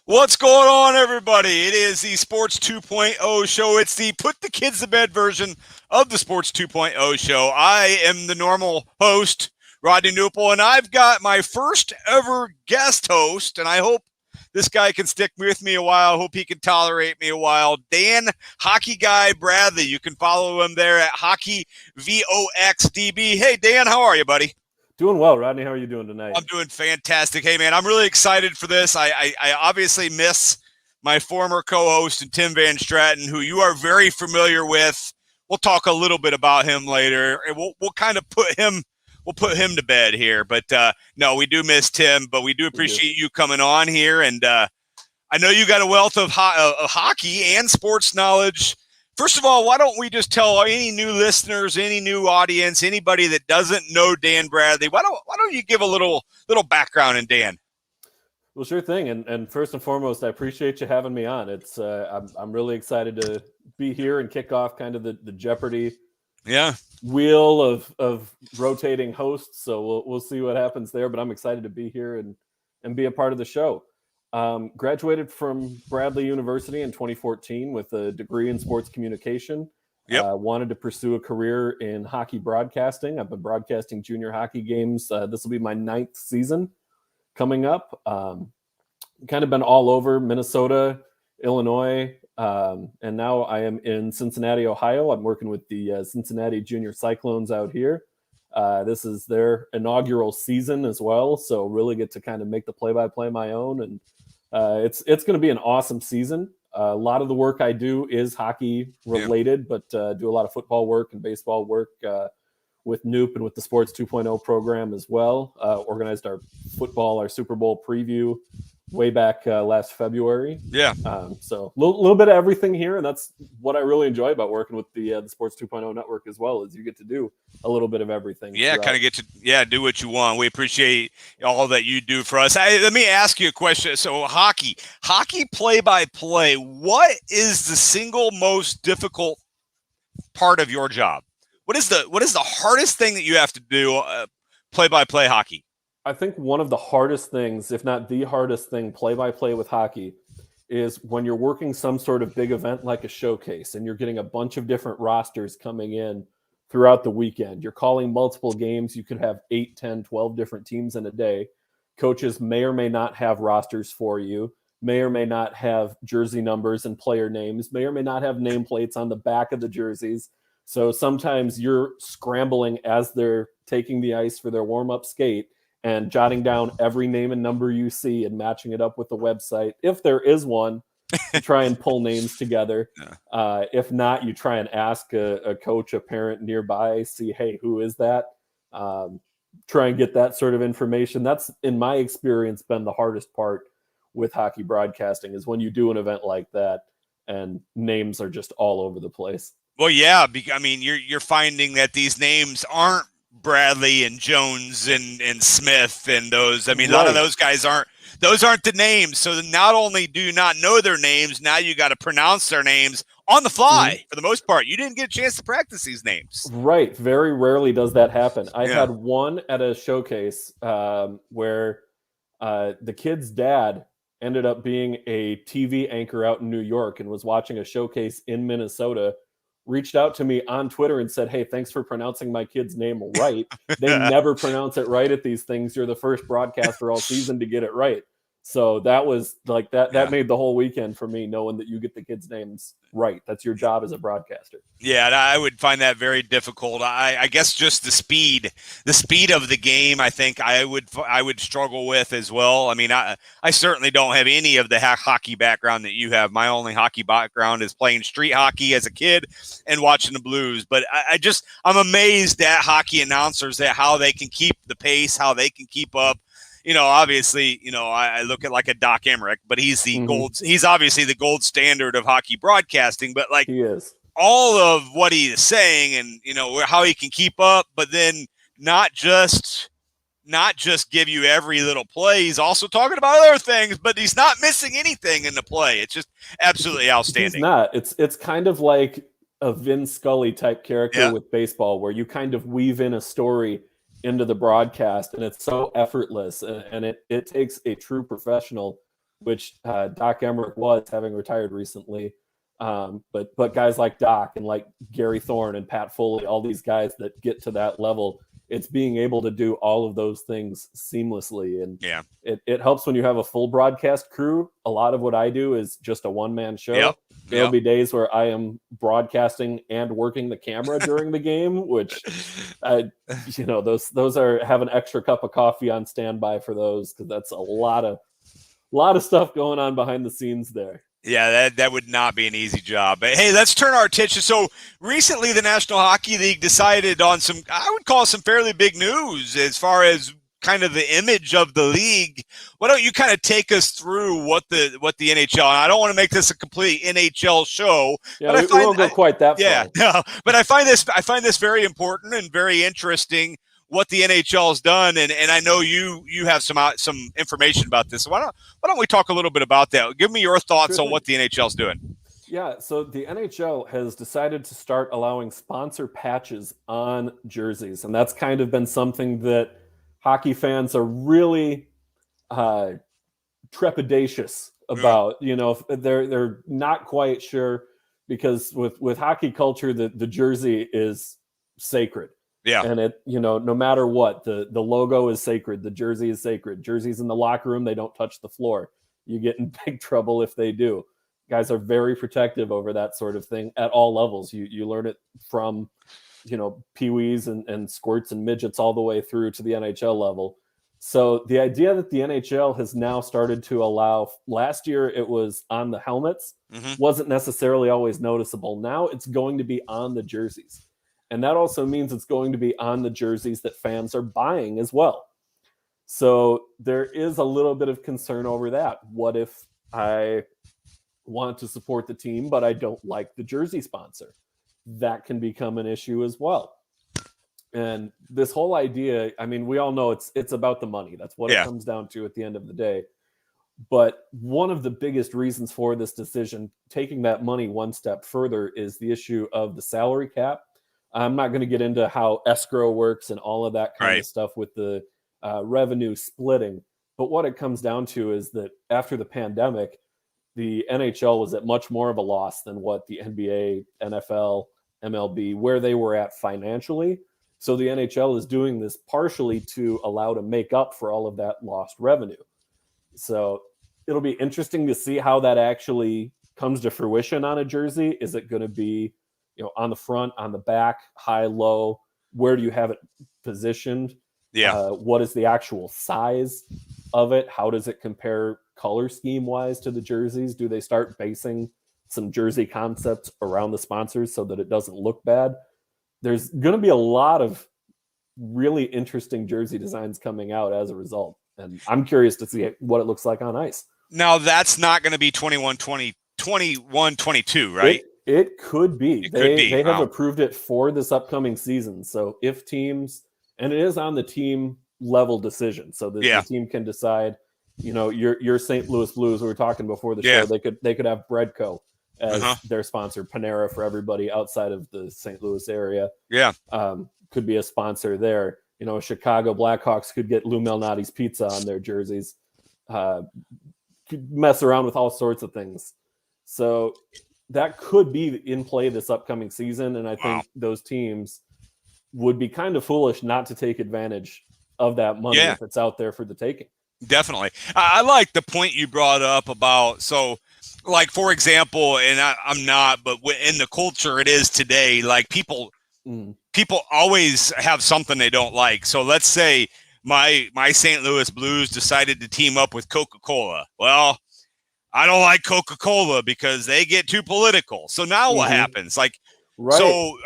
What's going on, everybody? It is the Sports 2.0 show. It's the put the kids to bed version of the Sports 2.0 show. I am the normal host, Rodney Knuppel, and I've got my first ever guest host, and I hope this guy can stick with me a while. I hope he can tolerate me a while. Dan Hockey Guy Bradley. You can follow him there at HockeyVoxDB. Hey, Dan, how are you, buddy? Doing well, Rodney. How are you doing tonight? I'm doing fantastic. Hey, man, I'm really excited for this. I obviously miss my former co-host and Tim Van Straten, who you are very familiar with. We'll talk a little bit about him later, and we'll kind of put him to bed here. But no, we do miss Tim, but we do appreciate you coming on here, and I know you got a wealth of hockey and sports knowledge. First of all, why don't we just tell any new listeners, any new audience, anybody that doesn't know Dan Bradley, why don't you give a little background in Dan? Well, sure thing. And first and foremost, I appreciate you having me on. It's I'm really excited to be here and kick off kind of the Jeopardy wheel of rotating hosts. So we'll see what happens there. But I'm excited to be here and be a part of the show. Graduated from Bradley University in 2014 with a degree in sports communication. Wanted to pursue a career in hockey broadcasting. I've been broadcasting junior hockey games. This will be my 9th season coming up. Kind of been all over Minnesota, Illinois, and now I am in Cincinnati, Ohio. I'm working with the Cincinnati Junior Cyclones out here. This is their inaugural season as well, so really get to kind of make the play-by-play my own, and it's going to be an awesome season. A lot of the work I do is hockey related, but do a lot of football work and baseball work with Noop and with the Sports 2.0 program as well. Organized our Super Bowl preview way back last February. So a little bit of everything here, and that's what I really enjoy about working with the Sports 2.0 network as well, is you get to do a little bit of everything. Kind of get to do what you want. We appreciate all that you do for us. Let me ask you a question. So hockey play-by-play, what is the single most difficult part of your job? What is the hardest thing that you have to do play-by-play hockey? I think one of the hardest things, if not the hardest thing, play-by-play with hockey is when you're working some sort of big event like a showcase and you're getting a bunch of different rosters coming in throughout the weekend. You're calling multiple games. You could have 8, 10, 12 different teams in a day. Coaches may or may not have rosters for you, may or may not have jersey numbers and player names, may or may not have nameplates on the back of the jerseys. So sometimes you're scrambling as they're taking the ice for their warm-up skate and jotting down every name and number you see and matching it up with the website, if there is one, to try and pull names together. If not, you try and ask a coach, a parent nearby, see, hey, who is that? Try and get that sort of information. That's, in my experience, been the hardest part with hockey broadcasting, is when you do an event like that and names are just all over the place. Well, yeah, I mean, you're finding that these names aren't Bradley and Jones and Smith and those. I mean, a lot of those guys aren't the names. So not only do you not know their names, now you got to pronounce their names on the fly for the most part. You didn't get a chance to practice these names. Right. Very rarely does that happen. I had one at a showcase where the kid's dad ended up being a TV anchor out in New York and was watching a showcase in Minnesota, reached out to me on Twitter and said, hey, thanks for pronouncing my kid's name right. They never pronounce it right at these things. You're the first broadcaster all season to get it right. So that was like that made the whole weekend for me, knowing that you get the kids' names right. That's your job as a broadcaster. Yeah, and I would find that very difficult. I guess just the speed of the game, I think I would struggle with as well. I mean, I certainly don't have any of the hockey background that you have. My only hockey background is playing street hockey as a kid and watching the Blues. But I'm amazed at hockey announcers, at how they can keep the pace, how they can keep up. You know, obviously, I look at like a Doc Emmerich, but he's the he's obviously the gold standard of hockey broadcasting, but like he is. All of what he is saying and, how he can keep up, but then not just give you every little play. He's also talking about other things, but he's not missing anything in the play. It's just absolutely outstanding. He's not. It's kind of like a Vin Scully type character with baseball, where you kind of weave in a story into the broadcast, and it's so effortless, and it takes a true professional which Doc Emmerich was, having retired recently. But guys like Doc and like Gary Thorne and Pat Foley, all these guys that get to that level, it's being able to do all of those things seamlessly. And it helps when you have a full broadcast crew. A lot of what I do is just a one-man show. There'll be days where I am broadcasting and working the camera during the game, which, those are, have an extra cup of coffee on standby for those, because that's a lot of stuff going on behind the scenes there. Yeah, that would not be an easy job. But hey, let's turn our attention. So recently the National Hockey League decided on some, I would call some fairly big news as far as kind of the image of the league. Why don't you kind of take us through what the NHL, and I don't want to make this a complete NHL show. Yeah, but we won't go quite that far. Yeah, no, but I find this very important and very interesting, what the NHL has done, and I know you have some information about this. So why don't we talk a little bit about that? Give me your thoughts on what the NHL is doing. Yeah, so the NHL has decided to start allowing sponsor patches on jerseys, and that's kind of been something that hockey fans are really trepidatious about. They're not quite sure, because with hockey culture, the jersey is sacred. Yeah. And it, no matter what, the logo is sacred. The jersey is sacred. Jerseys in the locker room, they don't touch the floor. You get in big trouble if they do. Guys are very protective over that sort of thing at all levels. You learn it from, peewees and squirts and midgets all the way through to the NHL level. So the idea that the NHL has now started to allow, last year it was on the helmets, wasn't necessarily always noticeable. Now it's going to be on the jerseys. And that also means it's going to be on the jerseys that fans are buying as well. So there is a little bit of concern over that. What if I want to support the team, but I don't like the jersey sponsor? That can become an issue as well. And this whole idea, I mean, we all know it's about the money. That's what it comes down to at the end of the day. But one of the biggest reasons for this decision, taking that money one step further, is the issue of the salary cap. I'm not going to get into how escrow works and all of that kind of stuff with the revenue splitting. But what it comes down to is that after the pandemic, the NHL was at much more of a loss than what the NBA, NFL, MLB, where they were at financially. So the NHL is doing this partially to allow to make up for all of that lost revenue. So it'll be interesting to see how that actually comes to fruition on a jersey. Is it going to be, on the front, on the back, high, low? Where do you have it positioned? Yeah. What is the actual size of it? How does it compare color scheme wise to the jerseys? Do they start basing some jersey concepts around the sponsors so that it doesn't look bad? There's going to be a lot of really interesting jersey designs coming out as a result. And I'm curious to see what it looks like on ice. Now, that's not going to be 21-22, right? It could be. They have approved it for this upcoming season. So if teams, and it is on the team level decision, so the team can decide, your St. Louis Blues, we were talking before the show, they could have Breadco as their sponsor, Panera for everybody outside of the St. Louis area. Yeah. Could be a sponsor there. Chicago Blackhawks could get Lou Malnati's Pizza on their jerseys. Could mess around with all sorts of things. So that could be in play this upcoming season. And I think those teams would be kind of foolish not to take advantage of that money if it's out there for the taking. Definitely. I like the point you brought up about, so like, for example, and I'm not, but in the culture it is today, like people always have something they don't like. So let's say my St. Louis Blues decided to team up with Coca-Cola. Well, I don't like Coca-Cola because they get too political. So now what happens? Like, so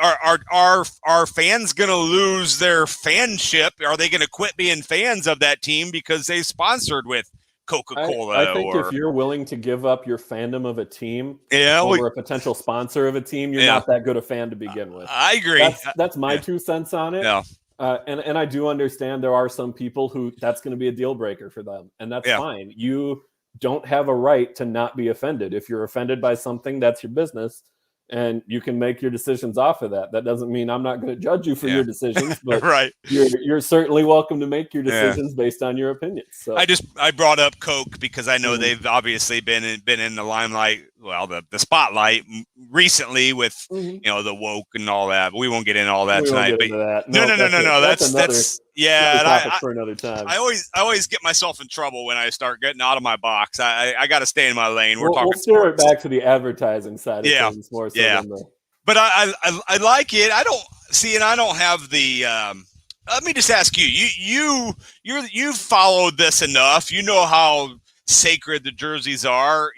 are fans going to lose their fanship? Are they going to quit being fans of that team because they sponsored with Coca-Cola? I think if you're willing to give up your fandom of a team over a potential sponsor of a team, you're not that good a fan to begin with. I agree. That's my 2 cents on it. Yeah. And I do understand there are some people who that's going to be a deal breaker for them, and that's fine. You don't have a right to not be offended. If you're offended by something, that's your business. and you can make your decisions off of that. That doesn't mean I'm not going to judge you for your decisions, but right. You're certainly welcome to make your decisions based on your opinions. So I brought up Coke because I know they've obviously been in the limelight, well, the spotlight recently with the woke and all that. But we won't get into all that tonight. But that. No. That's another topic for another time. I always get myself in trouble when I start getting out of my box. I got to stay in my lane. We'll steer it back to the advertising side of things more so than the. But I like it. I don't have the. Let me just ask you. You've followed this enough. You know how sacred the jerseys are.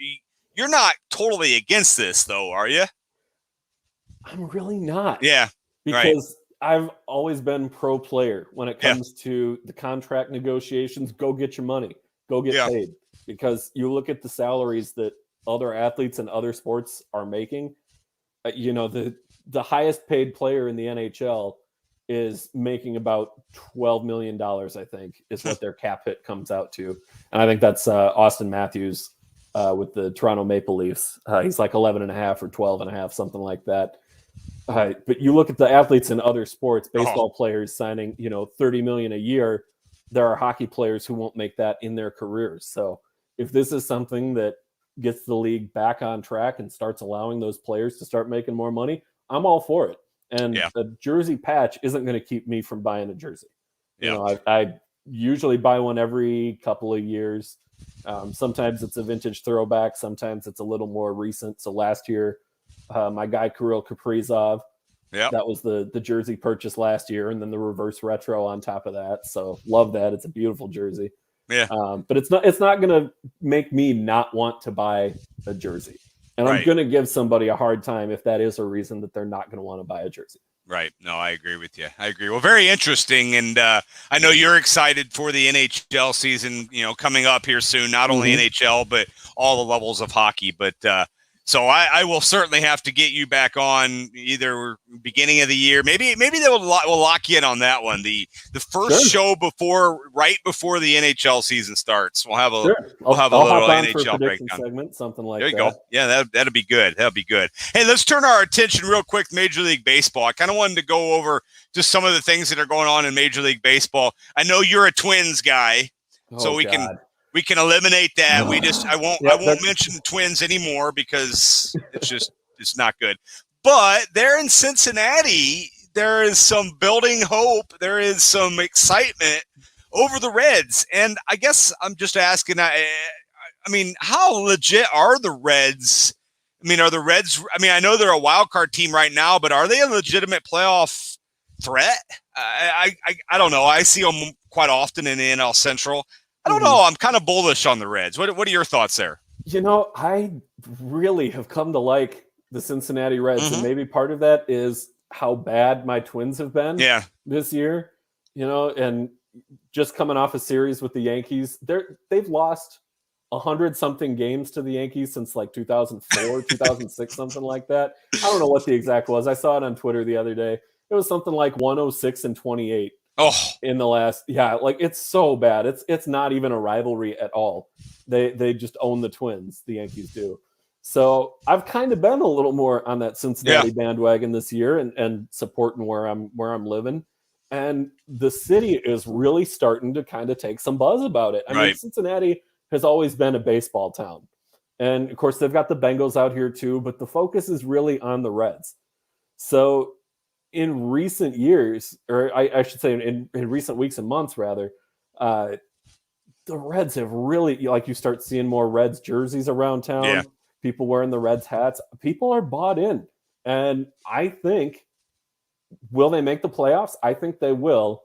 You're not totally against this, though, are you? I'm really not. Yeah, because I've always been pro player when it comes to the contract negotiations. Go get your money. Go get paid. Because you look at the salaries that other athletes in other sports are making. The highest paid player in the NHL is making about $12 million, I think, is what their cap hit comes out to. And I think that's Austin Matthews with the Toronto Maple Leafs. He's like 11.5 or 12.5, something like that. But you look at the athletes in other sports, baseball players signing, $30 million a year. There are hockey players who won't make that in their careers. So if this is something that gets the league back on track and starts allowing those players to start making more money, I'm all for it. And the jersey patch isn't going to keep me from buying a jersey. I usually buy one every couple of years. Sometimes it's a vintage throwback. Sometimes it's a little more recent. So last year, my guy Kirill Kaprizov, that was the jersey purchase last year, and then the reverse retro on top of that. So love that. It's a beautiful jersey. But it's not going to make me not want to buy a jersey. And I'm going to give somebody a hard time if that is a reason that they're not going to want to buy a jersey. Right. No, I agree with you. Well, very interesting. And I know you're excited for the NHL season, coming up here soon, not only NHL, but all the levels of hockey. But so I will certainly have to get you back on either beginning of the year. Maybe we'll lock you in on that one. The first show right before the NHL season starts. We'll have a little NHL breakdown segment, something like that. There you go. Yeah, that'll be good. That'll be good. Hey, let's turn our attention real quick to Major League Baseball. I kind of wanted to go over just some of the things that are going on in Major League Baseball. I know you're a Twins guy, so we can eliminate that. I won't mention Twins anymore because it's not good. But there in Cincinnati, there is some building hope. There is some excitement over the Reds. And I guess I'm just asking, I mean, how legit are the Reds? I mean, I know they're a wild card team right now, but are they a legitimate playoff threat? I don't know. I see them quite often in the NL Central. I don't know. I'm kind of bullish on the Reds. What are your thoughts there? I really have come to like the Cincinnati Reds, and maybe part of that is how bad my Twins have been this year. And just coming off a series with the Yankees, they've lost 100-something games to the Yankees since like 2004, 2006, something like that. I don't know what the exact was. I saw it on Twitter the other day. It was something like 106-28. In the last, it's so bad. It's not even a rivalry at all. They just own the Twins. The Yankees do. So I've kind of been a little more on that Cincinnati bandwagon this year and supporting where I'm living. And the city is really starting to kind of take some buzz about it. I mean, Cincinnati has always been a baseball town. And of course they've got the Bengals out here too, but the focus is really on the Reds. So in recent years, or I should say in recent weeks and months, rather, the Reds have really, you start seeing more Reds jerseys around town. Yeah. People wearing the Reds hats. People are bought in. And I think, will they make the playoffs? I think they will.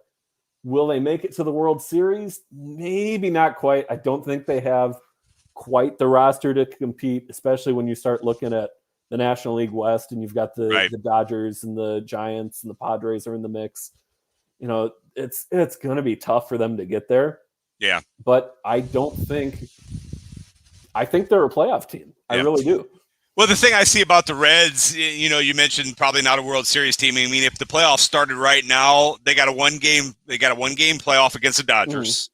Will they make it to the World Series? Maybe not quite. I don't think they have quite the roster to compete, especially when you start looking at the National League West, and you've got the Dodgers and the Giants and the Padres are in the mix. It's going to be tough for them to get there. Yeah. But I think they're a playoff team. I really do. Well, the thing I see about the Reds, you mentioned probably not a World Series team. I mean, if the playoffs started right now, they got a one game playoff against the Dodgers.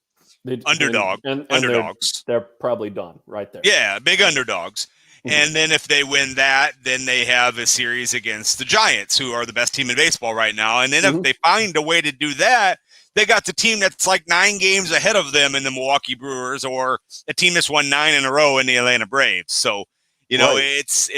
Underdogs. They're probably done right there. Yeah, big underdogs. And then if they win that, then they have a series against the Giants, who are the best team in baseball right now. And then if they find a way to do that, they got the team that's like 9 games ahead of them in the Milwaukee Brewers, or a team that's won 9 in a row in the Atlanta Braves. So, it's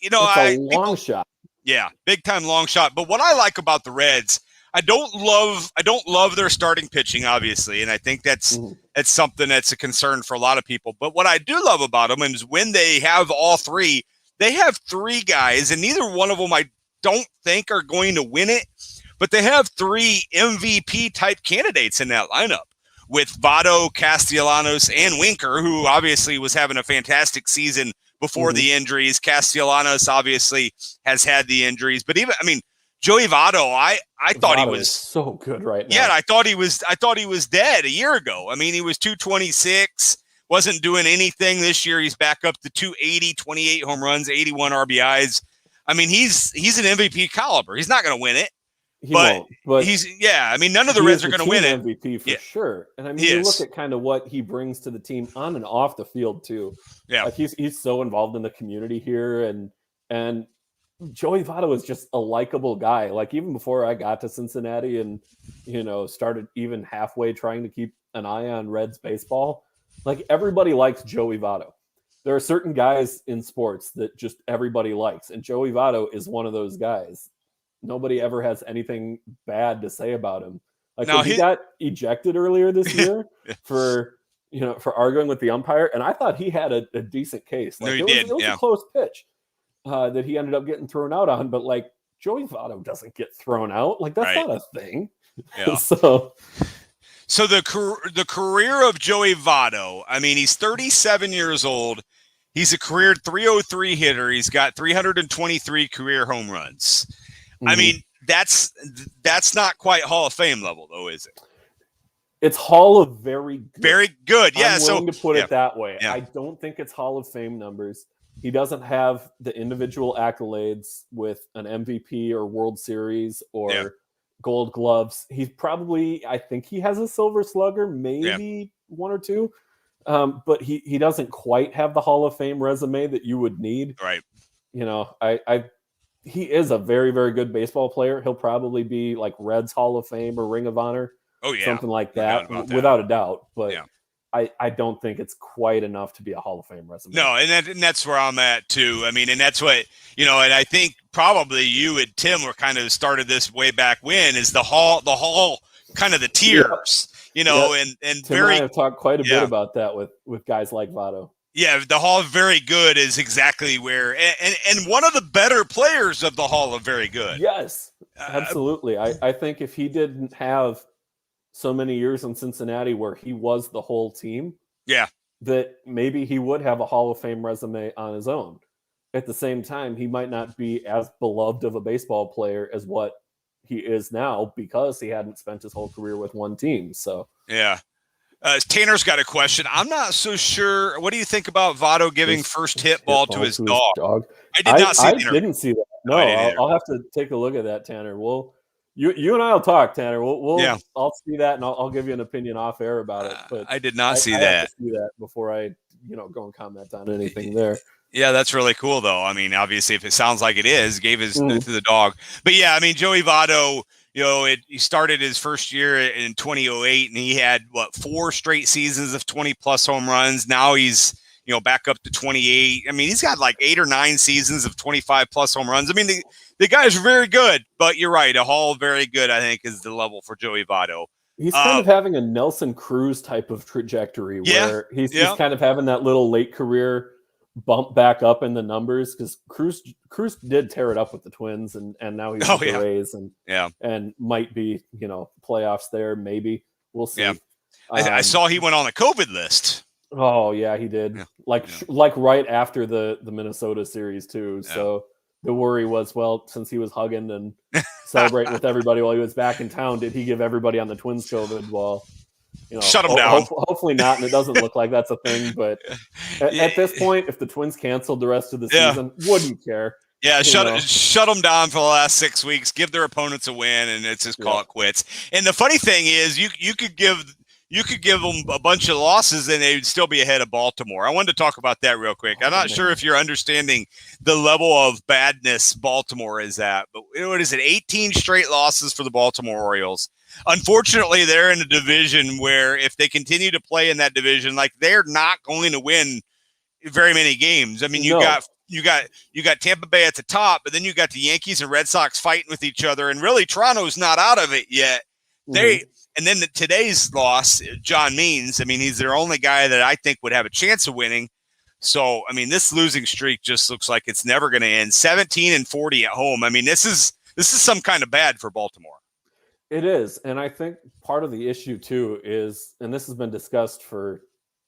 a long shot. Yeah, big time long shot. But what I like about the Reds, I don't love their starting pitching, obviously, and I think that's something that's a concern for a lot of people. But what I do love about them is when they have all three, they have 3 guys, and neither one of them I don't think are going to win it, but they have 3 MVP type candidates in that lineup with Votto, Castellanos, and Winker, who obviously was having a fantastic season before the injuries. Castellanos obviously has had the injuries, but Joey Votto, I thought he was so good right now. Yeah, I thought he was dead a year ago. I mean, he was 226, wasn't doing anything. This year he's back up to 280, 28 home runs, 81 RBIs. I mean, he's an MVP caliber. He's not going to win it. He won't, but none of the Reds are going to win it. MVP for sure. And you look at kind of what he brings to the team on and off the field too. Yeah. Like he's so involved in the community here, and Joey Votto is just a likable guy. Like even before I got to Cincinnati and, started even halfway trying to keep an eye on Reds baseball, like everybody likes Joey Votto. There are certain guys in sports that just everybody likes. And Joey Votto is one of those guys. Nobody ever has anything bad to say about him. Like he got ejected earlier this year for arguing with the umpire. And I thought he had a decent case. Like it was a close pitch that he ended up getting thrown out on. But like Joey Votto doesn't get thrown out. Like that's not a thing. Yeah. So the career of Joey Votto, I mean, he's 37 years old. He's a career 303 hitter. He's got 323 career home runs. I mean, that's not quite Hall of Fame level, though, is it? It's Hall of very good. Very good, yeah. I'm willing to put it that way. Yeah. I don't think it's Hall of Fame numbers. He doesn't have the individual accolades with an MVP or World Series or Gold Gloves. I think he has a Silver Slugger, maybe 1 or 2. But he doesn't quite have the Hall of Fame resume that you would need. Right. He is a very, very good baseball player. He'll probably be like Reds Hall of Fame or Ring of Honor. Oh, yeah. Something like that, without a doubt. But I don't think it's quite enough to be a Hall of Fame resume. No, and that's where I'm at, too. I mean, and that's what, and I think probably you and Tim were kind of started this way back when, is the Hall kind of the tiers, and Tim very. And I have talked quite a bit about that with guys like Votto. Yeah, the Hall of Very Good is exactly where, and one of the better players of the Hall of Very Good. Yes, absolutely. I think if he didn't have so many years in Cincinnati where he was the whole team, that maybe he would have a Hall of Fame resume on his own. At the same time, he might not be as beloved of a baseball player as what he is now because he hadn't spent his whole career with one team. So yeah. Tanner's got a question. I'm not so sure. What do you think about Votto giving first hit ball to his dog? I did not see that. I didn't see that. No, I'll have to take a look at that, Tanner. You and I will talk, Tanner. I'll see that and I'll give you an opinion off air about it. But I did not see I that. have to see that before I go and comment on anything there. Yeah, that's really cool, though. I mean, obviously, if it sounds like it is, gave his to the dog. But yeah, I mean, Joey Votto. He started his first year in 2008, and he had 4 straight seasons of 20+ home runs. Now he's back up to 28. I mean, he's got like 8 or 9 seasons of 25+ home runs. I mean, the guy's very good. But you're right, a Hall very good, I think, is the level for Joey Votto. He's kind of having a Nelson Cruz type of trajectory where he's kind of having that little late career bump back up in the numbers because Cruz did tear it up with the Twins and now he's with the Rays and might be playoffs there, maybe we'll see. I saw he went on the COVID list. Oh yeah, he did. Like right after the Minnesota series too. So the worry was, since he was hugging and celebrating with everybody while he was back in town, did he give everybody on the Twins COVID? Well, shut him down. Hopefully not, and it doesn't look like that's a thing. But at this point, if the Twins canceled the rest of the season, wouldn't care. Yeah, shut them down for the last 6 weeks. Give their opponents a win, and it's just call it quits. And the funny thing is, you could give you could give them a bunch of losses and they would still be ahead of Baltimore. I wanted to talk about that real quick. I'm not sure if you're understanding the level of badness Baltimore is at, but what is it? 18 straight losses for the Baltimore Orioles. Unfortunately, they're in a division where if they continue to play in that division, like, they're not going to win very many games. I mean, you got Tampa Bay at the top, but then you got the Yankees and Red Sox fighting with each other, and really Toronto's not out of it yet. And then today's loss, John Means, I mean, he's their only guy that I think would have a chance of winning. So, I mean, this losing streak just looks like it's never going to end. 17-40 at home. I mean, this is some kind of bad for Baltimore. It is. And I think part of the issue too is, and this has been discussed for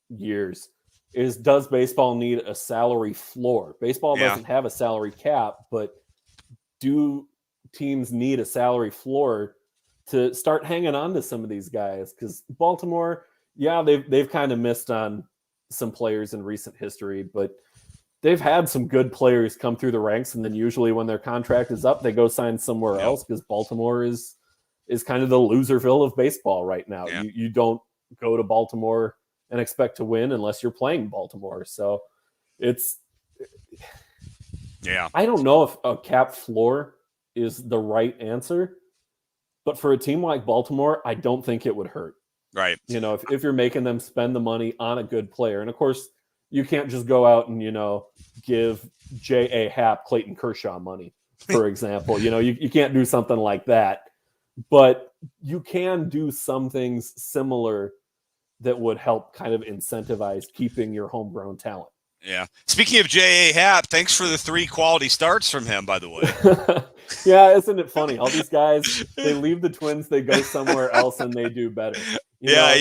years, is does baseball need a salary floor? Baseball doesn't have a salary cap, but do teams need a salary floor to start hanging on to some of these guys? Because Baltimore, they've kind of missed on some players in recent history, but they've had some good players come through the ranks, and then usually when their contract is up, they go sign somewhere else, because Baltimore is kind of the loserville of baseball right now. You don't go to Baltimore and expect to win unless you're playing Baltimore. So I don't know if a cap floor is the right answer, but for a team like Baltimore, I don't think it would hurt. Right. You know, if you're making them spend the money on a good player, and of course you can't just go out and, give J.A. Happ, Clayton Kershaw money, for example. You can't do something like that, but you can do some things similar that would help kind of incentivize keeping your homegrown talent. Yeah. Speaking of J.A. Happ, thanks for the 3 quality starts from him, by the way. Yeah, isn't it funny? All these guys, they leave the Twins, they go somewhere else, and they do better.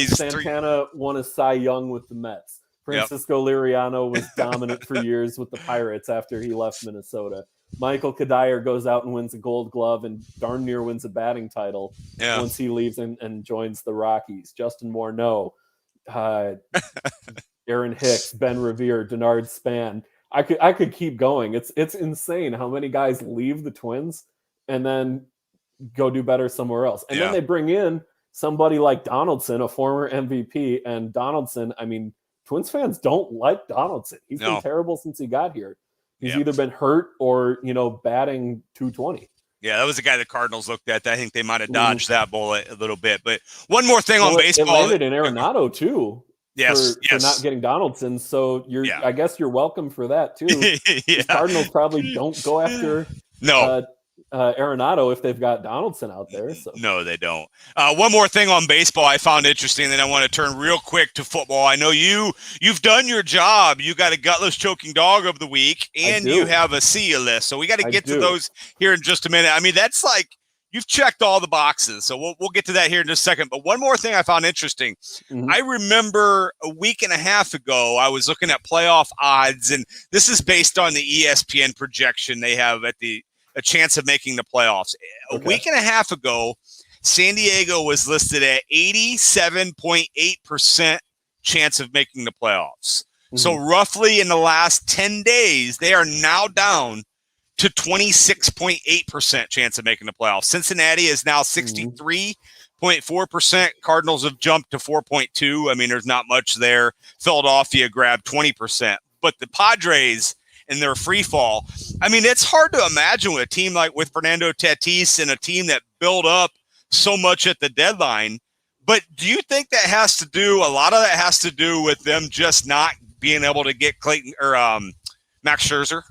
Santana won a Cy Young with the Mets. Francisco Liriano was dominant for years with the Pirates after he left Minnesota. Michael Kadire goes out and wins a Gold Glove and darn near wins a batting title once he leaves and joins the Rockies. Justin Morneau, Aaron Hicks, Ben Revere, Denard Span. I could keep going. It's insane how many guys leave the Twins and then go do better somewhere else. And then they bring in somebody like Donaldson, a former MVP. And Donaldson, I mean, Twins fans don't like Donaldson. He's been terrible since he got here. He's either been hurt or, batting 220. Yeah, that was the guy the Cardinals looked at. I think they might have dodged that bullet a little bit. But one more thing on baseball. It landed in Arenado, too. For not getting Donaldson. So I guess you're welcome for that too. The Cardinals probably don't go after Arenado if they've got Donaldson out there. So. No, they don't. One more thing on baseball I found interesting, then I want to turn real quick to football. I know you've done your job. You got a gutless choking dog of the week, and you have a see you list. So we got to get to those here in just a minute. I mean, that's like, you've checked all the boxes, so we'll get to that here in just a second. But one more thing I found interesting. I remember a week and a half ago, I was looking at playoff odds, and this is based on the ESPN projection they have at a chance of making the playoffs. A week and a half ago, San Diego was listed at 87.8% chance of making the playoffs. So roughly in the last 10 days, they are now down to 26.8% chance of making the playoffs. Cincinnati is now 63.4%. Cardinals have jumped to 4.2. I mean, there's not much there. Philadelphia grabbed 20%. But the Padres in their free fall, I mean, it's hard to imagine with a team like with Fernando Tatis and a team that built up so much at the deadline. But do you think that has to do, a lot of that has to do with them just not being able to get Clayton or Max Scherzer?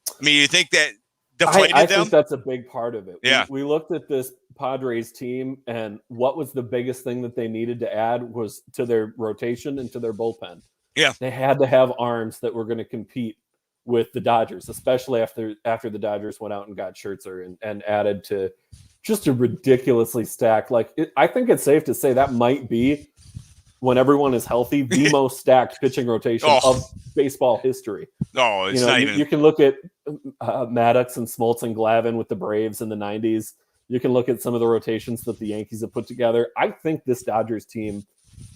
I mean, you think that deflated them? I think that's a big part of it. Yeah. We looked at this Padres team, and what was the biggest thing that they needed to add was to their rotation and to their bullpen. Yeah. They had to have arms that were going to compete with the Dodgers, especially after the Dodgers went out and got Scherzer and added to just a ridiculously stacked. I think it's safe to say that might be, when everyone is healthy, the most stacked pitching rotation of baseball history. Oh, it's not even. You can look at Maddox and Smoltz and Glavine with the Braves in the 90s. You can look at some of the rotations that the Yankees have put together. I think this Dodgers team,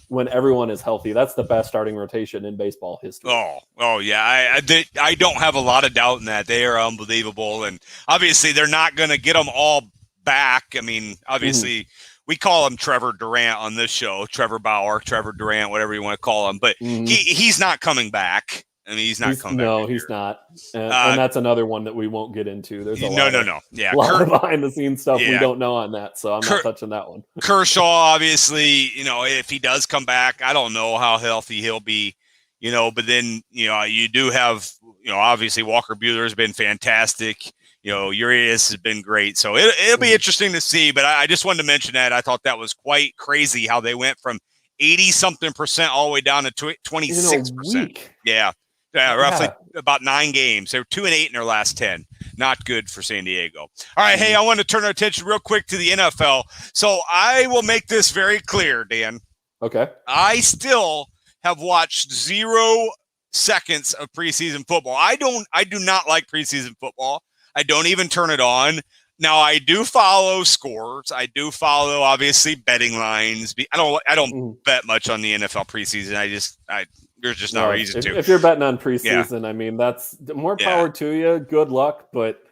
when everyone is healthy, that's the best starting rotation in baseball history. Oh yeah. I don't have a lot of doubt in that. They are unbelievable. And obviously they're not going to get them all back. I mean, obviously we call him Trevor Durant on this show, Trevor Bauer, Trevor Durant, whatever you want to call him. But he's not coming back. I mean, he's not coming back. No, he's not. And that's another one that we won't get into. There's a lot Yeah, a lot of behind-the-scenes stuff we don't know on that, so I'm not touching that one. Kershaw, obviously, if he does come back, I don't know how healthy he'll be, but then, you do have, obviously Walker Buehler has been fantastic. Urias has been great. So it'll be interesting to see, but I just wanted to mention that. I thought that was quite crazy how they went from 80-something% all the way down to 26%. Yeah, roughly about 9 games. They were 2-8 in their last 10. Not good for San Diego. All right, hey, I want to turn our attention real quick to the NFL. So I will make this very clear, Dan. Okay. I still have watched 0 seconds of preseason football. I do not like preseason football. I don't even turn it on. Now I do follow scores. I do follow obviously betting lines. I don't bet much on the NFL preseason. There's just no reason to. If you're betting on preseason, I mean, that's more power to you. Good luck, but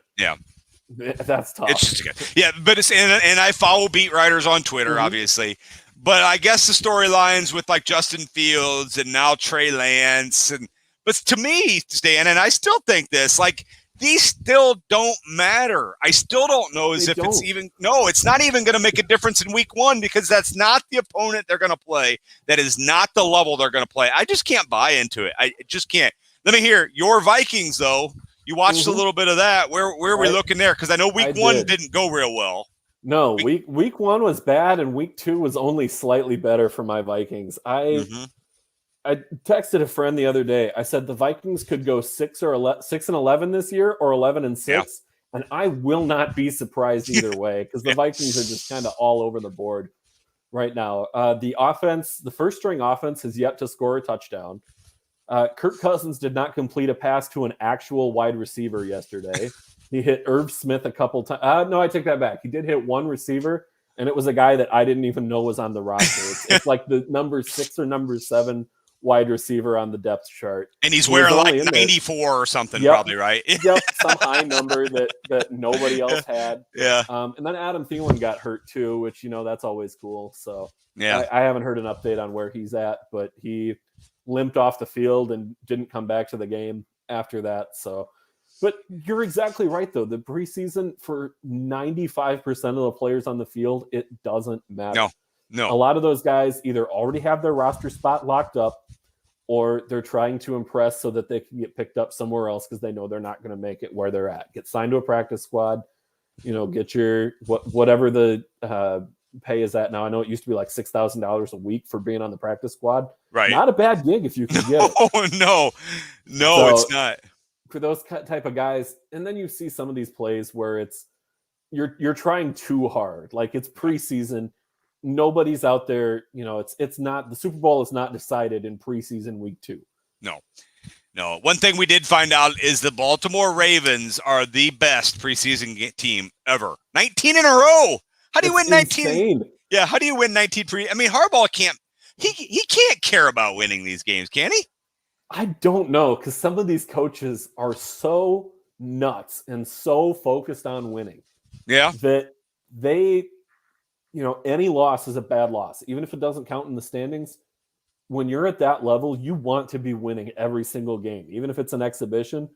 that's tough. It's just good. Yeah, but and I follow beat writers on Twitter, obviously. But I guess the storylines with like Justin Fields and now Trey Lance but to me, Stan, and I still think this, like, these still don't matter. I still don't know it's not even going to make a difference in week 1 because that's not the opponent they're going to play. That is not the level they're going to play. I just can't buy into it. I just can't. Let me hear your Vikings, though. You watched a little bit of that. Where are we looking there? Because I know week 1 didn't go real well. No, week 1 was bad, and week 2 was only slightly better for my Vikings. I texted a friend the other day. I said the Vikings could go 6-11 this year or 11-6, and I will not be surprised either way because the Vikings are just kind of all over the board right now. The offense, the first-string offense, has yet to score a touchdown. Kirk Cousins did not complete a pass to an actual wide receiver yesterday. He hit Irv Smith a couple times. No, I take that back. He did hit one receiver, and it was a guy that I didn't even know was on the roster. It's like the number 6 or number 7 wide receiver on the depth chart. And he's wearing like 94 or something, probably, right? Some high number that nobody else had. Yeah. And then Adam Thielen got hurt too, which, that's always cool. So I haven't heard an update on where he's at, but he limped off the field and didn't come back to the game after that. So, but you're exactly right, though. The preseason, for 95% of the players on the field, it doesn't matter. No. A lot of those guys either already have their roster spot locked up or they're trying to impress so that they can get picked up somewhere else because they know they're not going to make it where they're at. Get signed to a practice squad, get your whatever the pay is at now. I know it used to be like $6,000 a week for being on the practice squad. Right. Not a bad gig if you can get it. No, so, it's not. For those type of guys, and then you see some of these plays where it's you're trying too hard. Like, it's preseason. Nobody's out there, it's not, the Super Bowl is not decided in preseason week 2. No. One thing we did find out is the Baltimore Ravens are the best preseason team ever. 19 in a row. How do you win 19? Insane. Yeah. How do you win 19 Harbaugh can't, he can't care about winning these games, can he? I don't know. Cause some of these coaches are so nuts and so focused on winning. Yeah. That they, any loss is a bad loss. Even if it doesn't count in the standings, when you're at that level, you want to be winning every single game, even if it's an exhibition.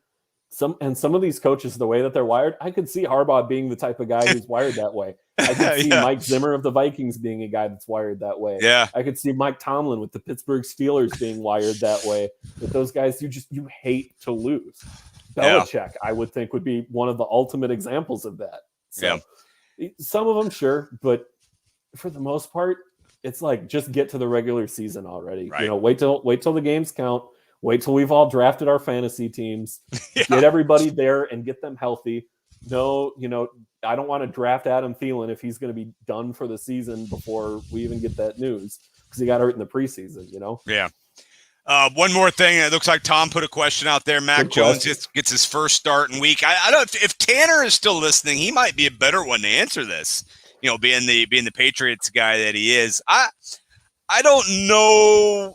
Some of these coaches, the way that they're wired, I could see Harbaugh being the type of guy who's wired that way. I could see Mike Zimmer of the Vikings being a guy that's wired that way. Yeah. I could see Mike Tomlin with the Pittsburgh Steelers being wired that way. But those guys, you hate to lose. Belichick, I would think, would be one of the ultimate examples of that. So, some of them, sure, but for the most part, it's like, just get to the regular season already. Right. Wait till the games count. Wait till we've all drafted our fantasy teams. Get everybody there and get them healthy. No, I don't want to draft Adam Thielen if he's going to be done for the season before we even get that news because he got hurt in the preseason. Yeah. One more thing. It looks like Tom put a question out there. Mac Jones gets his first start in week. I don't. If Tanner is still listening, he might be a better one to answer this. Being the Patriots guy that he is, I don't know.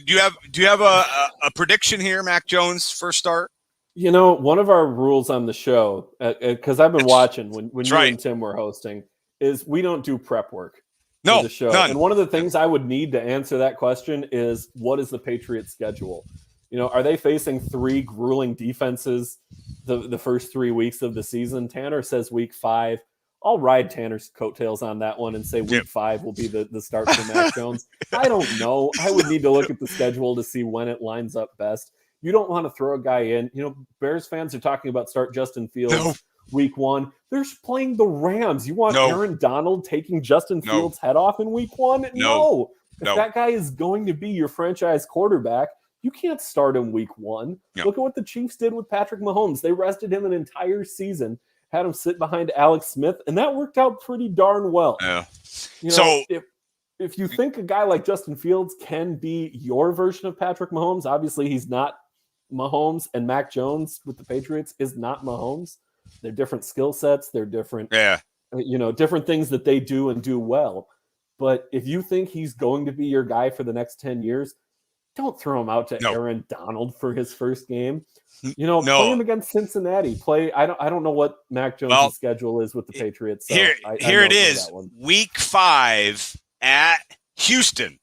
Do you have a prediction here, Mac Jones first start? One of our rules on the show, because I've been watching when you and Tim were hosting, is we don't do prep work for the show. None. And one of the things I would need to answer that question is, what is the Patriots' schedule? Are they facing 3 grueling defenses the first 3 weeks of the season? Tanner says week 5. I'll ride Tanner's coattails on that one and say week 5 will be the start for Mac Jones. I don't know. I would need to look at the schedule to see when it lines up best. You don't want to throw a guy in. Bears fans are talking about start Justin Fields week 1. They're playing the Rams. You want Aaron Donald taking Justin Fields' head off in week 1? No. If that guy is going to be your franchise quarterback, you can't start him week 1. Look at what the Chiefs did with Patrick Mahomes. They rested him an entire season, had him sit behind Alex Smith, and that worked out pretty darn well. Yeah. If you think a guy like Justin Fields can be your version of Patrick Mahomes, obviously he's not Mahomes, and Mac Jones with the Patriots is not Mahomes. They're different skill sets. They're different, different things that they do and do well. But if you think he's going to be your guy for the next 10 years, don't throw him out to Aaron Donald for his first game. Play him against Cincinnati. I don't know what Mac Jones' schedule is with the Patriots. So here it is. Week 5 at Houston.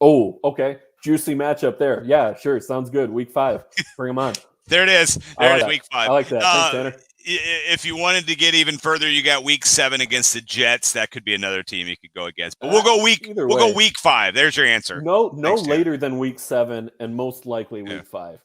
Oh, okay. Juicy matchup there. Yeah, sure. Sounds good. Week 5. Bring him on. There it is. There it is, week 5. I like that. Thanks, Tanner. If you wanted to get even further, you got week 7 against the Jets. That could be another team you could go against. But we'll go week 5. There's your answer. No later than week 7, and most likely week 5.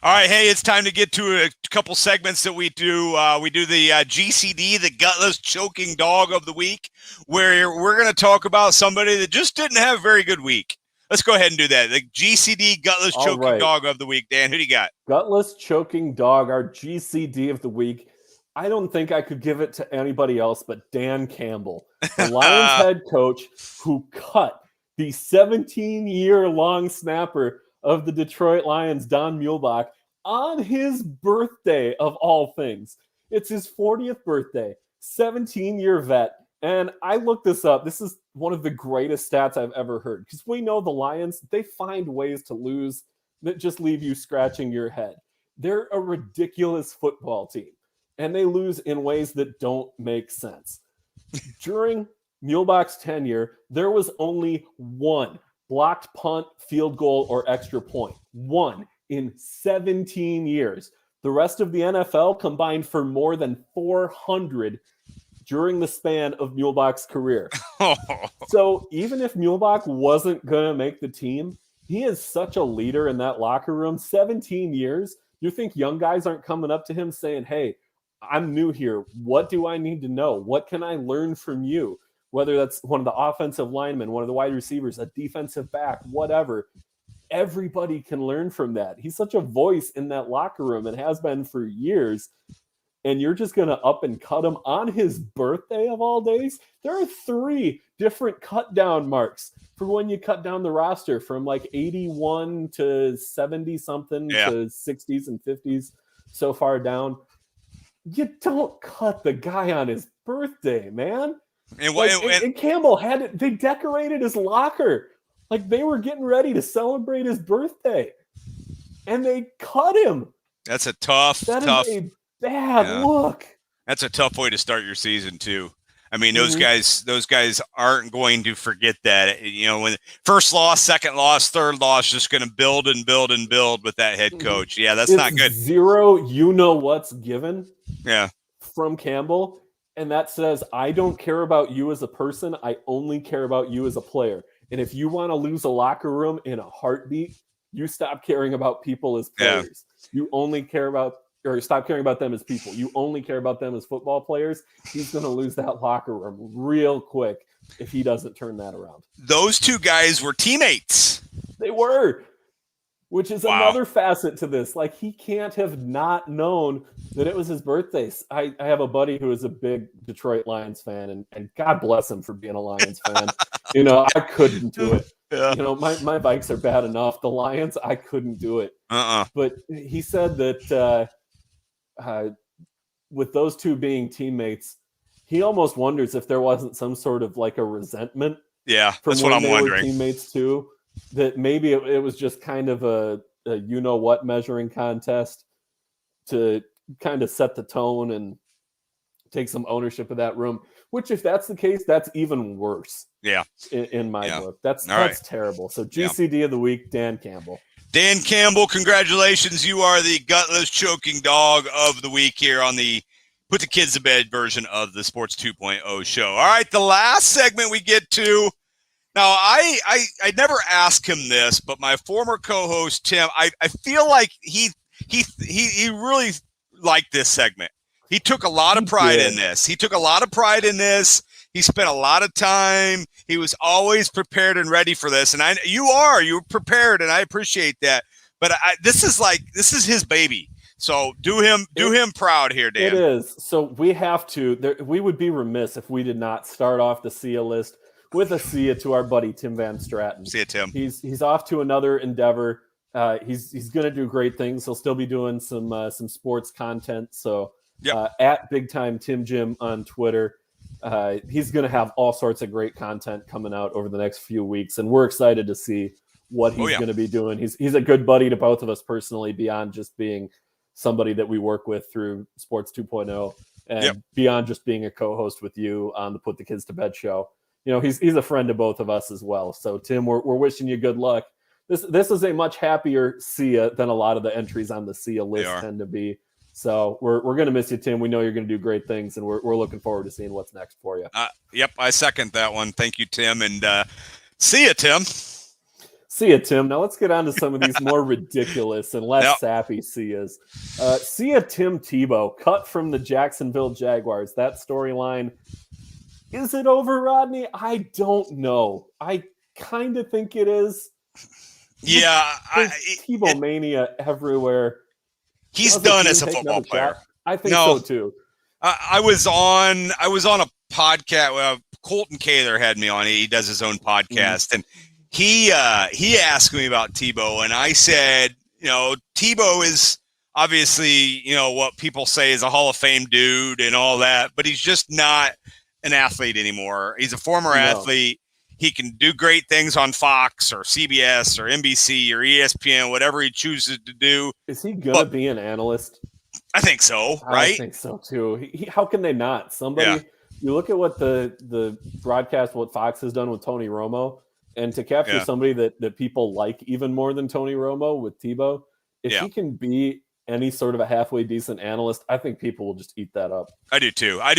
All right, hey, it's time to get to a couple segments that we do. We do the GCD, the Gutless Choking Dog of the Week, where we're going to talk about somebody that just didn't have a very good week. Let's go ahead and do that. The GCD Gutless Choking Dog of the Week. Dan, who do you got? Gutless Choking Dog, our GCD of the week. I don't think I could give it to anybody else but Dan Campbell, the Lions head coach who cut the 17-year-long snapper of the Detroit Lions, Don Muhlbach, on his birthday of all things. It's his 40th birthday, 17-year vet. And I looked this up. This is one of the greatest stats I've ever heard, because we know the Lions, they find ways to lose that just leave you scratching your head. They're a ridiculous football team, and they lose in ways that don't make sense. During Muhlbach's tenure, there was only one blocked punt, field goal, or extra point. One in 17 years. The rest of the NFL combined for more than 400 during the span of Muhlbach's career. So even if Muhlbach wasn't going to make the team, he is such a leader in that locker room. 17 years. You think young guys aren't coming up to him saying, hey, I'm new here. What do I need to know? What can I learn from you? Whether that's one of the offensive linemen, one of the wide receivers, a defensive back, whatever. Everybody can learn from that. He's such a voice in that locker room and has been for years. And you're just going to up and cut him on his birthday of all days? There are 3 different cut down marks for when you cut down the roster from like 81 to 70 something to 60s and 50s so far down. You don't cut the guy on his birthday, man. And Campbell they decorated his locker. Like they were getting ready to celebrate his birthday. And they cut him. That's a tough is a bad look. That's a tough way to start your season too. I mean, those guys aren't going to forget that. When first loss, second loss, third loss, just going to build and build and build with that head coach. Yeah, that's not good. 0, what's given. Yeah. From Campbell. And that says, I don't care about you as a person. I only care about you as a player. And if you want to lose a locker room in a heartbeat, you stop caring about people as players. You only care about, or stop caring about them as people. You only care about them as football players. He's going to lose that locker room real quick if he doesn't turn that around. Those 2 guys were teammates. They were. Which is another facet to this. Like, he can't have not known that it was his birthday. I have a buddy who is a big Detroit Lions fan, and God bless him for being a Lions fan. I couldn't do it. Yeah. My Vikes are bad enough. The Lions, I couldn't do it. But he said that with those 2 being teammates, he almost wonders if there wasn't some sort of like a resentment. Yeah, that's what I'm wondering. Teammates too. That maybe it was just kind of a you-know-what measuring contest to kind of set the tone and take some ownership of that room. Which, if that's the case, that's even worse. Yeah. In my book. That's terrible. So GCD of the week, Dan Campbell. Dan Campbell, congratulations. You are the gutless choking dog of the week here on the Put the Kids to Bed version of the Sports 2.0 show. All right, the last segment we get to. Now, I never asked him this, but my former co-host, Tim, I feel like he really liked this segment. He took a lot of pride in this. He spent a lot of time. He was always prepared and ready for this. And you were prepared, and I appreciate that. But this is his baby. So do him proud here, Dan. It is. So we have to. We would be remiss if we did not start off the SIA list with a SIA to our buddy Tim Van Straten. See you, Tim. He's off to another endeavor. He's going to do great things. He'll still be doing some sports content. So at Big Time Tim Jim on Twitter. He's going to have all sorts of great content coming out over the next few weeks, and we're excited to see what he's going to be doing. He's a good buddy to both of us personally, beyond just being somebody that we work with through Sports 2.0 and beyond just being a co-host with you on the Put the Kids to Bed show. You know, he's a friend to both of us as well. So Tim, we're wishing you good luck. This is a much happier SIA than a lot of the entries on the SIA list tend to be. So we're going to miss you, Tim. We know you're going to do great things, and we're looking forward to seeing what's next for you. Yep, I second that one. Thank you, Tim, and see you, Tim. See you, Tim. Now let's get on to some of these more ridiculous and less sappy SIAs. SIA Tim Tebow, cut from the Jacksonville Jaguars. That storyline, is it over, Rodney? I don't know. I kind of think it is. Yeah. Tebow mania everywhere. He's done as a football player. I think so too. I was on a podcast. Colton Kaler had me on. He does his own podcast, and he asked me about Tebow, and I said, Tebow is obviously, what people say is a Hall of Fame dude and all that, but he's just not an athlete anymore. He's a former athlete. He can do great things on Fox or CBS or NBC or ESPN, whatever he chooses to do. Is he going to be an analyst? I think so, right? I think so, too. How can they not? You look at what the broadcast, what Fox has done with Tony Romo, and to capture somebody that people like even more than Tony Romo with Tebow, if he can be any sort of a halfway decent analyst, I think people will just eat that up. I do too. I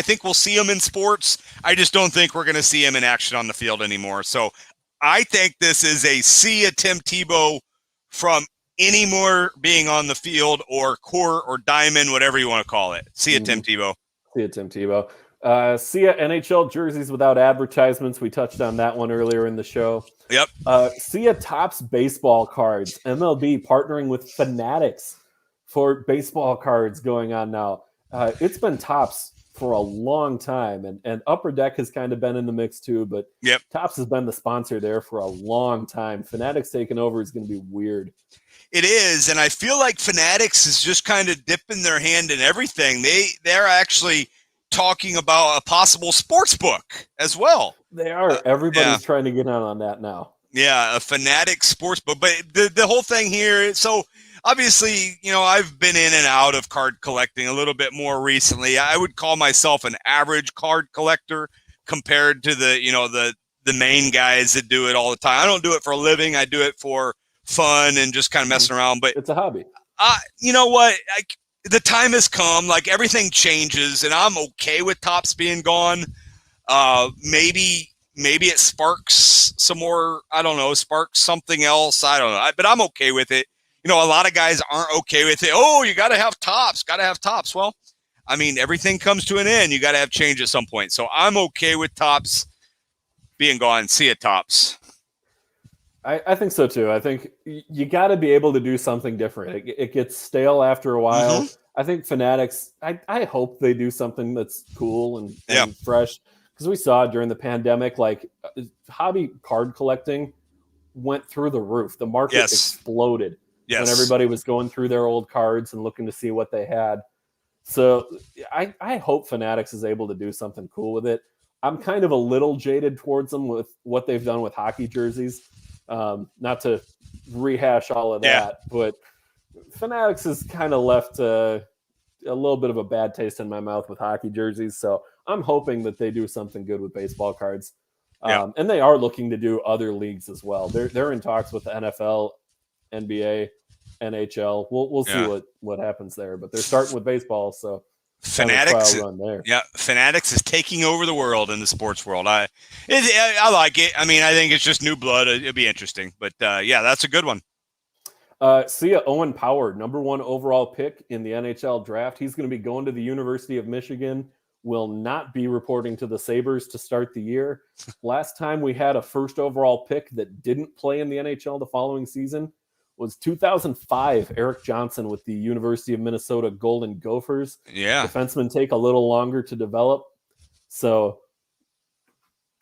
think we'll see him in sports. I just don't think we're going to see him in action on the field anymore. So I think this is a SIA Tim Tebow from any more being on the field or court or diamond, whatever you want to call it. SIA Tim Tebow. SIA Tim Tebow. SIA NHL jerseys without advertisements. We touched on that one earlier in the show. Yep. SIA Topps baseball cards. MLB partnering with Fanatics for baseball cards going on now. It's been Topps for a long time, and Upper Deck has kind of been in the mix too, but Topps has been the sponsor there for a long time. Fanatics taking over is going to be weird. It is, and I feel like Fanatics is just kind of dipping their hand in everything. They're actually talking about a possible sports book as well. They are. Everybody's trying to get on that now. Yeah, a Fanatics sports book. But the whole thing here, so obviously, I've been in and out of card collecting a little bit more recently. I would call myself an average card collector compared to the main guys that do it all the time. I don't do it for a living. I do it for fun and just kind of messing around. But it's a hobby. You know what? The time has come. Like, everything changes, and I'm okay with Topps being gone. Maybe it sparks some more. I don't know. Sparks something else. I don't know. But I'm okay with it. A lot of guys aren't okay with it. Oh, you got to have Topps. Got to have Topps. Well, I mean, everything comes to an end. You got to have change at some point. So I'm okay with Topps being gone. See ya, Topps. I think so too. I think you got to be able to do something different. It gets stale after a while. Mm-hmm. I think Fanatics, I hope they do something that's cool and fresh, because we saw during the pandemic, like, hobby card collecting went through the roof. The market exploded when everybody was going through their old cards and looking to see what they had. So I hope Fanatics is able to do something cool with it. I'm kind of a little jaded towards them with what they've done with hockey jerseys. Not to rehash all of that, but Fanatics has kind of left a little bit of a bad taste in my mouth with hockey jerseys. So I'm hoping that they do something good with baseball cards. And they are looking to do other leagues as well. They're in talks with the NFL, NBA, NHL. We'll see what happens there, but they're starting with baseball, so Fanatics, run there. Yeah, Fanatics is taking over the world in the sports world. I like it. I mean, I think it's just new blood. It'll be interesting, but that's a good one. See ya, Owen Power, number 1 overall pick in the NHL draft. He's going to be going to the University of Michigan. Will not be reporting to the Sabres to start the year. Last time we had a first overall pick that didn't play in the NHL the following season was 2005, Eric Johnson with the University of Minnesota Golden Gophers. Yeah. Defensemen take a little longer to develop. So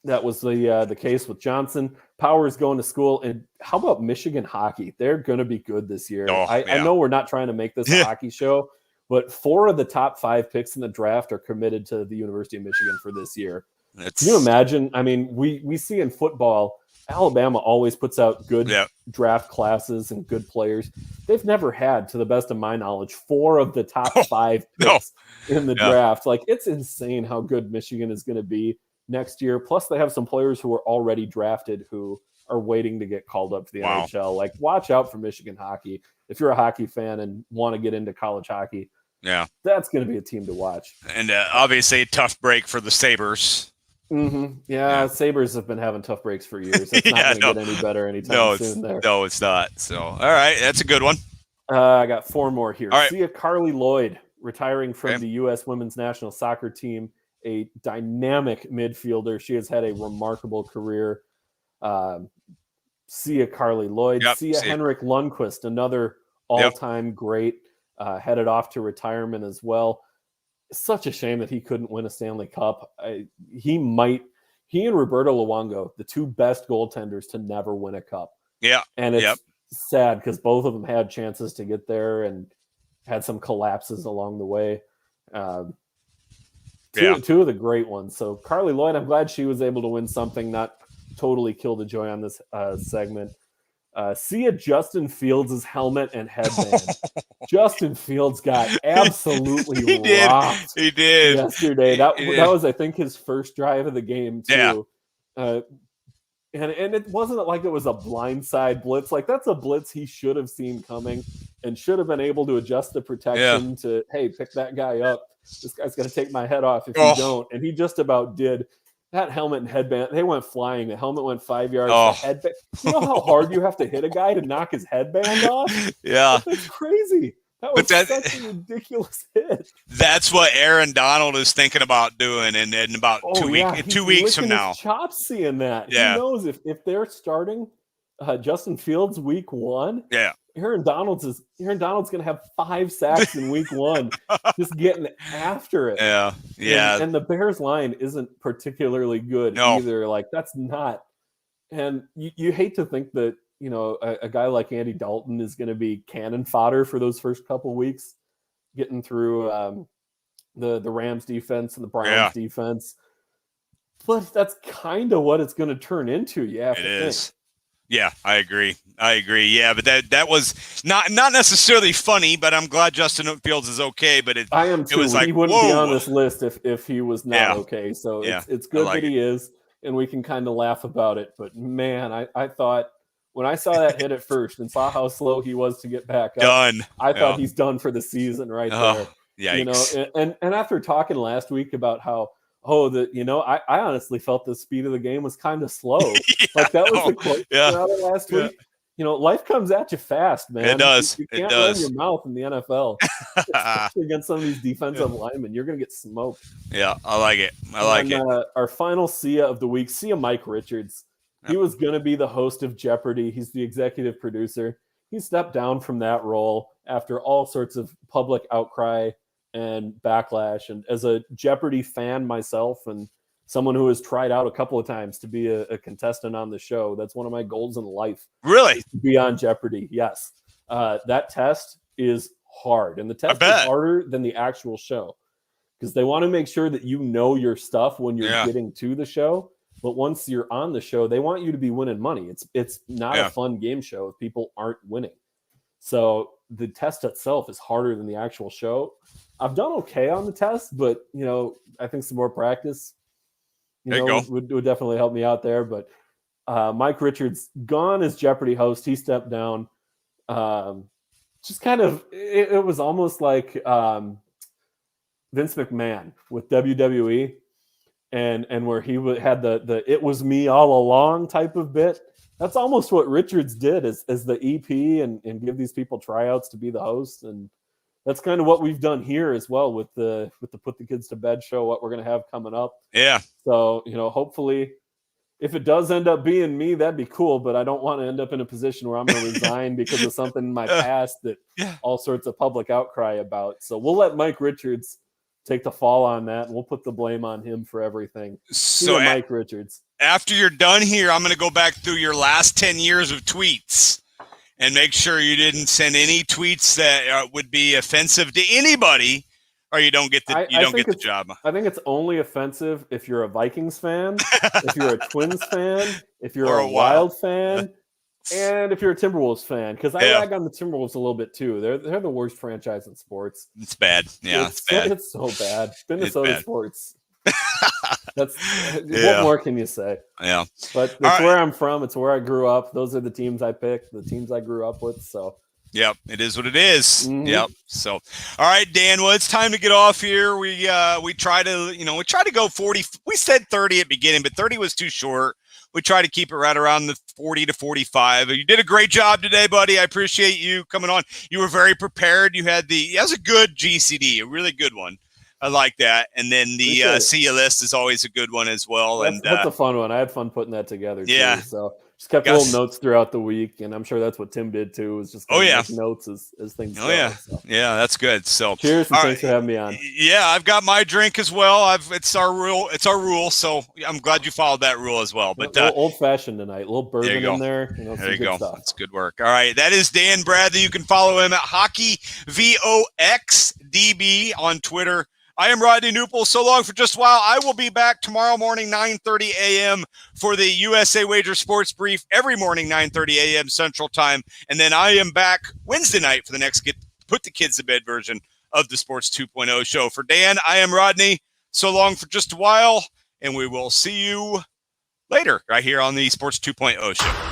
that was the case with Johnson. Power's going to school. And how about Michigan hockey? They're going to be good this year. I know we're not trying to make this a hockey show, but 4 of the top 5 picks in the draft are committed to the University of Michigan for this year. Can you imagine? I mean, we see in football, Alabama always puts out good draft classes and good players. They've never had, to the best of my knowledge, 4 of the top 5 picks in the draft. Like, it's insane how good Michigan is going to be next year. Plus, they have some players who are already drafted who are waiting to get called up to the NHL. Like, watch out for Michigan hockey. If you're a hockey fan and want to get into college hockey, that's going to be a team to watch. And obviously a tough break for the Sabres. Mm-hmm. Yeah, Sabres have been having tough breaks for years. It's not going to get any better anytime soon there. No, it's not. So, all right, that's a good one. I got 4 more here. All right. See ya, Carly Lloyd, retiring from the U.S. women's national soccer team, a dynamic midfielder. She has had a remarkable career. See ya, Carly Lloyd. See ya, Henrik Lundqvist, another all-time great, headed off to retirement as well. Such a shame that he couldn't win a Stanley Cup. He and Roberto Luongo, the 2 best goaltenders to never win a cup. Yeah. And it's sad because both of them had chances to get there and had some collapses along the way. Two of the great ones. So Carly Lloyd, I'm glad she was able to win something, not totally kill the joy on this segment. See ya, Justin Fields' helmet and headband. Justin Fields got absolutely rocked. He did yesterday. That was, I think, his first drive of the game too. And it wasn't like it was a blindside blitz. Like, that's a blitz he should have seen coming and should have been able to adjust the protection to, hey, pick that guy up. This guy's going to take my head off if you don't. And he just about did. That helmet and headband, they went flying. The helmet went 5 yards. The headband, you know how hard you have to hit a guy to knock his headband off? Yeah. That's crazy. That was such a ridiculous hit. That's what Aaron Donald is thinking about doing in about 2 weeks. 2 weeks from now. His chops seeing that. Yeah. He knows if they're starting Justin Fields week 1. Yeah. Aaron Donald's going to have 5 sacks in week 1, just getting after it. Yeah. Yeah. And the Bears line isn't particularly good either. Like, that's not. And you hate to think that, you know, a guy like Andy Dalton is going to be cannon fodder for those first couple weeks, getting through the Rams defense and the Browns defense. But that's kind of what it's going to turn into. Yeah, it is. Yeah, I agree. Yeah, but that was not necessarily funny, but I'm glad Justin Fields is okay. But I am too. It was like, he wouldn't be on this list if he was not okay. So it's good that he is, and we can kind of laugh about it. But man, I thought when I saw that hit at first and saw how slow he was to get back up, I thought he's done for the season right there. Yikes. You know, and after talking last week about how I honestly felt the speed of the game was kind of slow. Like, that was the quote last week. You know, life comes at you fast, man. It does. You can't run your mouth in the NFL, especially against some of these defensive linemen. You're going to get smoked. Yeah, I like it. Our final see-ya of the week, see-ya Mike Richards. He was going to be the host of Jeopardy. He's the executive producer. He stepped down from that role after all sorts of public outcry and backlash. And as a Jeopardy fan myself and someone who has tried out a couple of times to be a contestant on the show, that's one of my goals in life. Really? To be on Jeopardy. Yes. That test is hard. And the test is harder than the actual show because they want to make sure that you know your stuff when you're getting to the show. But once you're on the show, they want you to be winning money. It's not a fun game show if people aren't winning. So the test itself is harder than the actual show. I've done okay on the test, but I think some more practice, would definitely help me out there. But Mike Richards gone as Jeopardy host. He stepped down. Just kind of, it was almost like Vince McMahon with WWE, and where he had the "it was me all along" type of bit. That's almost what Richards did as the EP and give these people tryouts to be the host. And that's kind of what we've done here as well with the Put the Kids to Bed show, what we're going to have coming up. Yeah. So, hopefully if it does end up being me, that'd be cool, but I don't want to end up in a position where I'm going to resign because of something in my past that all sorts of public outcry about. So we'll let Mike Richards take the fall on that, and we'll put the blame on him for everything. So Mike Richards. After you're done here, I'm going to go back through your last 10 years of tweets and make sure you didn't send any tweets that would be offensive to anybody, or you don't get the job. I think it's only offensive if you're a Vikings fan, if you're a Twins fan, if you're a Wild fan, and if you're a Timberwolves fan. Because I rag on the Timberwolves a little bit too. They're the worst franchise in sports. It's bad. Yeah, it's bad. It's so bad. Minnesota sports. What more can you say? Yeah, but it's where I'm from. It's where I grew up. Those are the teams I picked, the teams I grew up with. So. Yep, it is what it is. Mm-hmm. Yep. So, all right, Dan. Well, it's time to get off here. We try to go 40. We said 30 at the beginning, but 30 was too short. We try to keep it right around the 40 to 45. You did a great job today, buddy. I appreciate you coming on. You were very prepared. You had that was a good GCD, a really good one. I like that. And then the See You list is always a good one as well. That's a fun one. I had fun putting that together too. So just kept little notes throughout the week, and I'm sure that's what Tim did too. Was just make notes as things go. Yeah, that's good. So cheers, and thanks for having me on. Yeah, I've got my drink as well. It's our rule. So I'm glad you followed that rule as well. But old fashioned tonight, a little bourbon in there. There you go. Stuff. That's good work. All right, that is Dan Bradley. You can follow him at HockeyVoxDB on Twitter. I am Rodney Knuppel. So long for just a while. I will be back tomorrow morning, 9:30 a.m. for the USA Wager Sports Brief every morning, 9:30 a.m. Central Time. And then I am back Wednesday night for the next Put the Kids to Bed version of the Sports 2.0 show. For Dan, I am Rodney. So long for just a while. And we will see you later right here on the Sports 2.0 show.